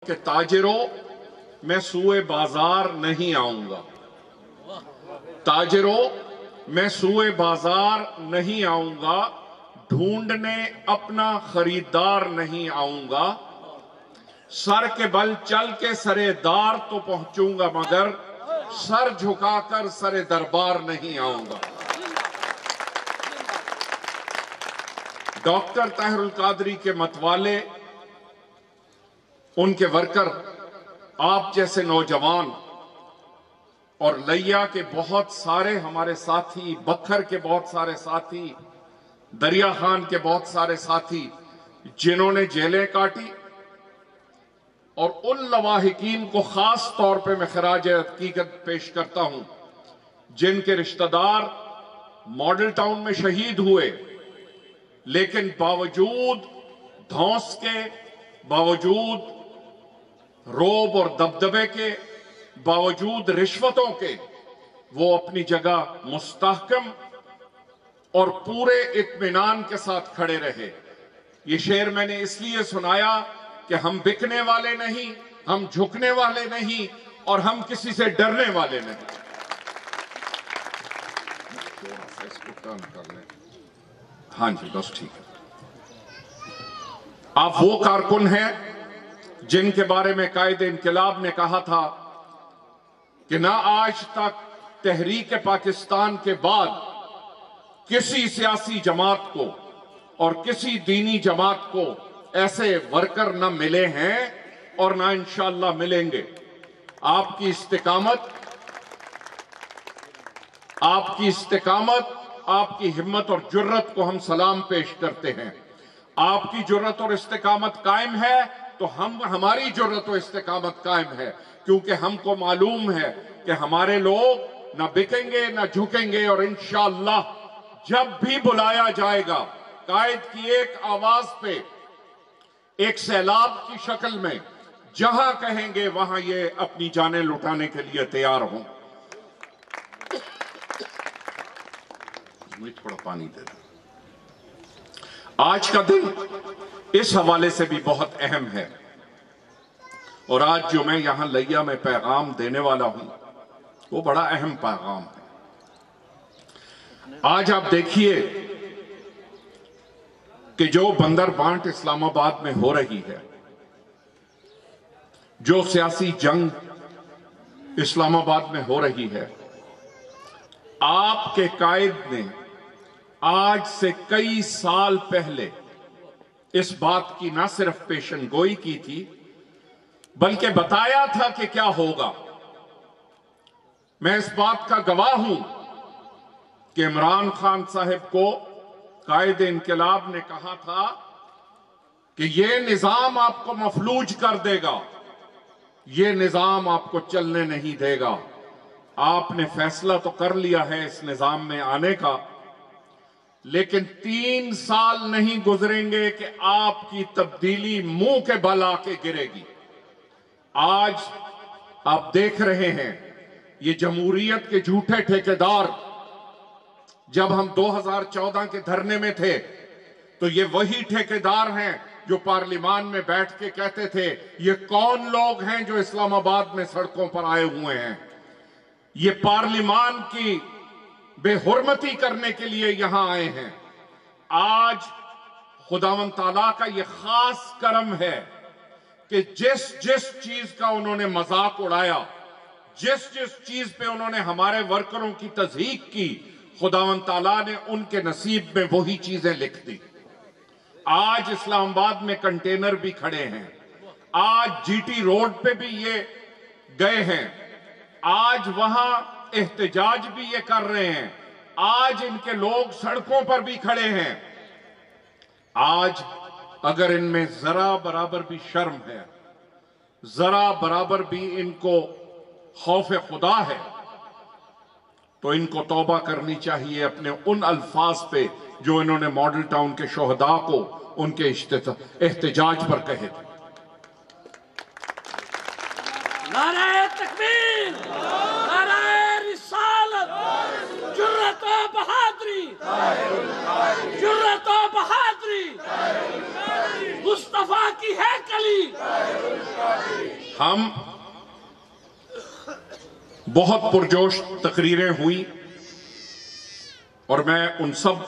کہ تاجروں میں سوئے بازار نہیں آؤں گا، تاجروں میں سوئے بازار نہیں آؤں گا، ڈھونڈنے اپنا خریدار نہیں آؤں گا، سر کے بل چل کے سرے دار تو پہنچوں گا مگر سر جھکا کر سرے دربار نہیں آؤں گا۔ ڈاکٹر طاہر القادری کے متوالے، ان کے ورکر، آپ جیسے نوجوان اور لیا کے بہت سارے ہمارے ساتھی، بکھر کے بہت سارے ساتھی، دریا خان کے بہت سارے ساتھی جنہوں نے جیلیں کاٹی، اور ان لواحقین کو خاص طور پہ میں خراج عقیدت پیش کرتا ہوں جن کے رشتہ دار ماڈل ٹاؤن میں شہید ہوئے، لیکن باوجود دھونس کے، باوجود روب اور دبدبے کے، باوجود رشوتوں کے، وہ اپنی جگہ مستحکم اور پورے اطمینان کے ساتھ کھڑے رہے۔ یہ شعر میں نے اس لیے سنایا کہ ہم بکنے والے نہیں، ہم جھکنے والے نہیں، اور ہم کسی سے ڈرنے والے نہیں۔ ہاں جی، بس ٹھیک ہے۔ آپ وہ کارکن ہیں جن کے بارے میں قائد انقلاب نے کہا تھا کہ نہ آج تک تحریک پاکستان کے بعد کسی سیاسی جماعت کو اور کسی دینی جماعت کو ایسے ورکر نہ ملے ہیں اور نہ انشاءاللہ ملیں گے۔ آپ کی استقامت، آپ کی ہمت اور جرت کو ہم سلام پیش کرتے ہیں۔ آپ کی جرت اور استقامت قائم ہے تو ہماری جرت و استقامت قائم ہے، کیونکہ ہم کو معلوم ہے کہ ہمارے لوگ نہ بکیں گے نہ جھکیں گے، اور انشاءاللہ جب بھی بلایا جائے گا قائد کی ایک آواز پہ، ایک سیلاب کی شکل میں جہاں کہیں گے وہاں یہ اپنی جانیں لٹانے کے لیے تیار ہوں۔ مجھے تھوڑا پانی دے دیں۔ آج کا دن اس حوالے سے بھی بہت اہم ہے، اور آج جو میں یہاں لیا میں پیغام دینے والا ہوں وہ بڑا اہم پیغام ہے۔ آج آپ دیکھیے کہ جو بندر بانٹ اسلام آباد میں ہو رہی ہے، جو سیاسی جنگ اسلام آباد میں ہو رہی ہے، آپ کے قائد نے آج سے کئی سال پہلے اس بات کی نہ صرف پیشن گوئی کی تھی بلکہ بتایا تھا کہ کیا ہوگا۔ میں اس بات کا گواہ ہوں کہ عمران خان صاحب کو قائد انقلاب نے کہا تھا کہ یہ نظام آپ کو مفلوج کر دے گا، یہ نظام آپ کو چلنے نہیں دے گا۔ آپ نے فیصلہ تو کر لیا ہے اس نظام میں آنے کا، لیکن 3 سال نہیں گزریں گے کہ آپ کی تبدیلی منہ کے بل آ کے گرے گی۔ آج آپ دیکھ رہے ہیں یہ جمہوریت کے جھوٹے ٹھیکیدار، جب ہم 2014 کے دھرنے میں تھے تو یہ وہی ٹھیکیدار ہیں جو پارلیمان میں بیٹھ کے کہتے تھے یہ کون لوگ ہیں جو اسلام آباد میں سڑکوں پر آئے ہوئے ہیں، یہ پارلیمان کی بے حرمتی کرنے کے لیے یہاں آئے ہیں۔ آج خداوند تعالیٰ کا یہ خاص کرم ہے کہ جس چیز کا انہوں نے مذاق اڑایا، جس چیز پہ انہوں نے ہمارے ورکروں کی تضحیک کی، خداوند تعالیٰ نے ان کے نصیب میں وہی چیزیں لکھ دی۔ آج اسلام آباد میں کنٹینر بھی کھڑے ہیں، آج جی ٹی روڈ پہ بھی یہ گئے ہیں، آج وہاں احتجاج بھی یہ کر رہے ہیں، آج ان کے لوگ سڑکوں پر بھی کھڑے ہیں۔ آج اگر ان میں ذرا برابر بھی شرم ہے، ذرا برابر بھی ان کو خوف خدا ہے، تو ان کو توبہ کرنی چاہیے اپنے ان الفاظ پہ جو انہوں نے ماڈل ٹاؤن کے شہداء کو ان کے احتجاج پر کہے تھے۔ نعرہ تکبیر، نعرہ رسالت، جرت و بہادری، جرت و بہادری، مصطفیٰ کی ہے کلی، ہم بہت پرجوش تقریریں ہوئی اور میں ان سب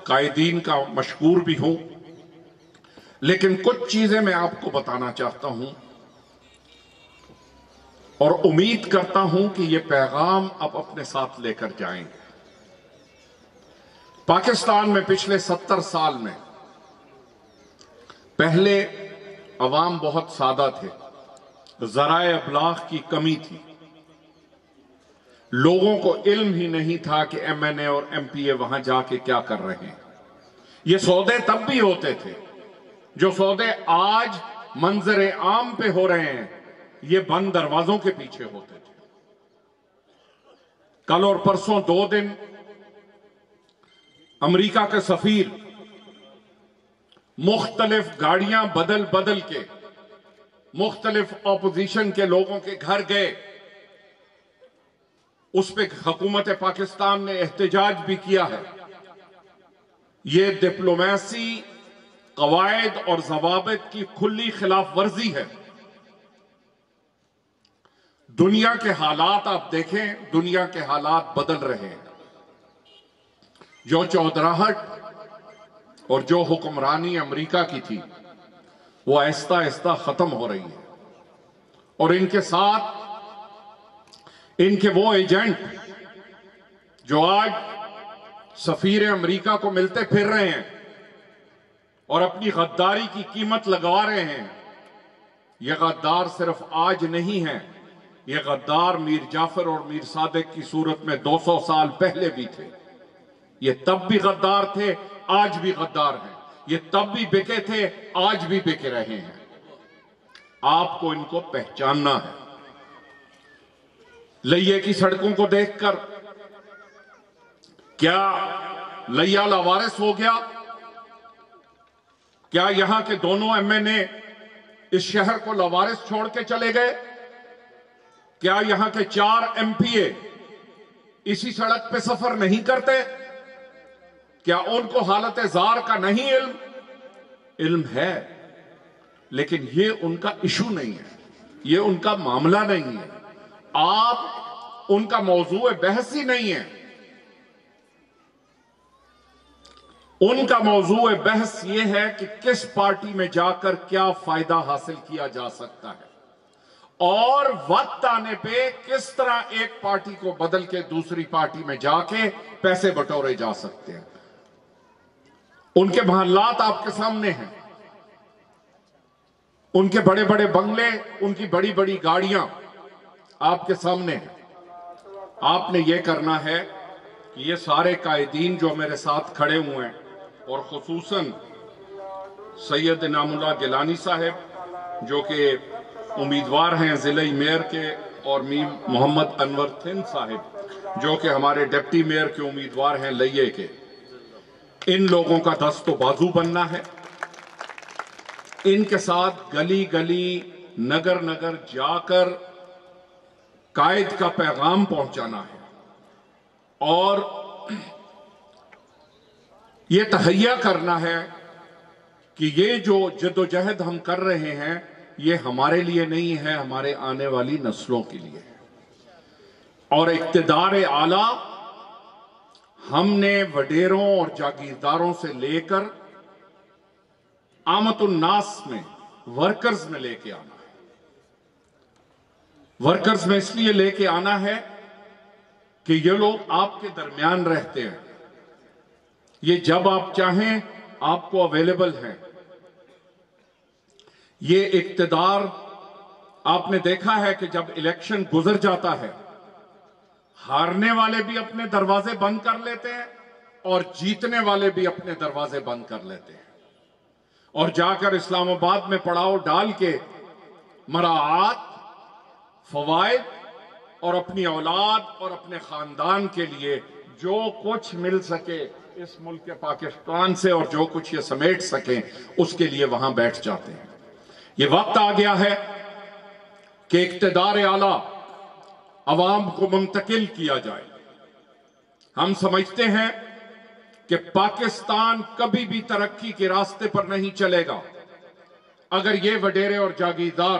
قائدین کا مشکور بھی ہوں، لیکن کچھ چیزیں میں آپ کو بتانا چاہتا ہوں اور امید کرتا ہوں کہ یہ پیغام آپ اپنے ساتھ لے کر جائیں گے۔ پاکستان میں پچھلے 70 سال میں پہلے عوام بہت سادہ تھے، ذرائع ابلاغ کی کمی تھی، لوگوں کو علم ہی نہیں تھا کہ ایم این اے اور ایم پی اے وہاں جا کے کیا کر رہے ہیں۔ یہ سودے تب بھی ہوتے تھے، جو سودے آج منظر عام پہ ہو رہے ہیں یہ بند دروازوں کے پیچھے ہوتے تھے۔ کل اور پرسوں 2 دن امریکہ کے سفیر مختلف گاڑیاں بدل بدل کے مختلف اپوزیشن کے لوگوں کے گھر گئے، اس پہ حکومت پاکستان نے احتجاج بھی کیا ہے۔ یہ ڈپلومیسی قواعد اور ضوابط کی کھلی خلاف ورزی ہے۔ دنیا کے حالات آپ دیکھیں، دنیا کے حالات بدل رہے ہیں۔ جو چودراہٹ اور جو حکمرانی امریکہ کی تھی وہ آہستہ آہستہ ختم ہو رہی ہے، اور ان کے ساتھ ان کے وہ ایجنٹ جو آج سفیر امریکہ کو ملتے پھر رہے ہیں اور اپنی غداری کی قیمت لگوا رہے ہیں، یہ غدار صرف آج نہیں ہے، یہ غدار میر جعفر اور میر صادق کی صورت میں 200 سال پہلے بھی تھے۔ یہ تب بھی غدار تھے، آج بھی غدار ہیں۔ یہ تب بھی بکے تھے، آج بھی بک رہے ہیں۔ آپ کو ان کو پہچاننا ہے۔ لئیے کی سڑکوں کو دیکھ کر کیا لیا لاوارث ہو گیا؟ کیا یہاں کے دونوں ایم این اے اس شہر کو لاوارث چھوڑ کے چلے گئے؟ کیا یہاں کے 4 ایم پی اے اسی سڑک پہ سفر نہیں کرتے؟ کیا ان کو حالت زار کا نہیں علم؟ علم ہے، لیکن یہ ان کا ایشو نہیں ہے، یہ ان کا معاملہ نہیں ہے، آپ ان کا موضوع بحث ہی نہیں ہے۔ ان کا موضوع بحث یہ ہے کہ کس پارٹی میں جا کر کیا فائدہ حاصل کیا جا سکتا ہے، اور وقت آنے پہ کس طرح ایک پارٹی کو بدل کے دوسری پارٹی میں جا کے پیسے بٹورے جا سکتے ہیں۔ ان کے محلات آپ کے سامنے ہیں، ان کے بڑے بڑے بنگلے، ان کی بڑی بڑی گاڑیاں آپ کے سامنے ہیں۔ آپ نے یہ کرنا ہے کہ یہ سارے قائدین جو میرے ساتھ کھڑے ہوئے ہیں، اور خصوصاً سید انعام اللہ گیلانی صاحب جو کہ امیدوار ہیں ضلع میئر کے، اور میر محمد انور تھن صاحب جو کہ ہمارے ڈپٹی میئر کے امیدوار ہیں لئیے کے، ان لوگوں کا دست و بازو بننا ہے۔ ان کے ساتھ گلی گلی نگر نگر جا کر قائد کا پیغام پہنچانا ہے، اور یہ تہیہ کرنا ہے کہ یہ جو جد و جہد ہم کر رہے ہیں یہ ہمارے لیے نہیں ہے، ہمارے آنے والی نسلوں کے لیے ہے۔ اور اقتدار اعلیٰ ہم نے وڈیروں اور جاگیرداروں سے لے کر عامت الناس میں، ورکرز میں لے کے آنا ہے۔ ورکرز میں اس لیے لے کے آنا ہے کہ یہ لوگ آپ کے درمیان رہتے ہیں، یہ جب آپ چاہیں آپ کو اویلیبل ہیں۔ یہ اقتدار آپ نے دیکھا ہے کہ جب الیکشن گزر جاتا ہے، ہارنے والے بھی اپنے دروازے بند کر لیتے ہیں اور جیتنے والے بھی اپنے دروازے بند کر لیتے ہیں، اور جا کر اسلام آباد میں پڑاؤ ڈال کے مراعات، فوائد اور اپنی اولاد اور اپنے خاندان کے لیے جو کچھ مل سکے اس ملک کے پاکستان سے، اور جو کچھ یہ سمیٹ سکیں اس کے لیے وہاں بیٹھ جاتے ہیں۔ یہ وقت آ گیا ہے کہ اقتدار اعلیٰ عوام کو منتقل کیا جائے۔ ہم سمجھتے ہیں کہ پاکستان کبھی بھی ترقی کے راستے پر نہیں چلے گا اگر یہ وڈیرے اور جاگیردار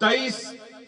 23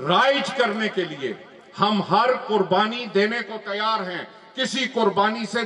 رائج کرنے کے لیے ہم ہر قربانی دینے کو تیار ہیں. کسی قربانی سے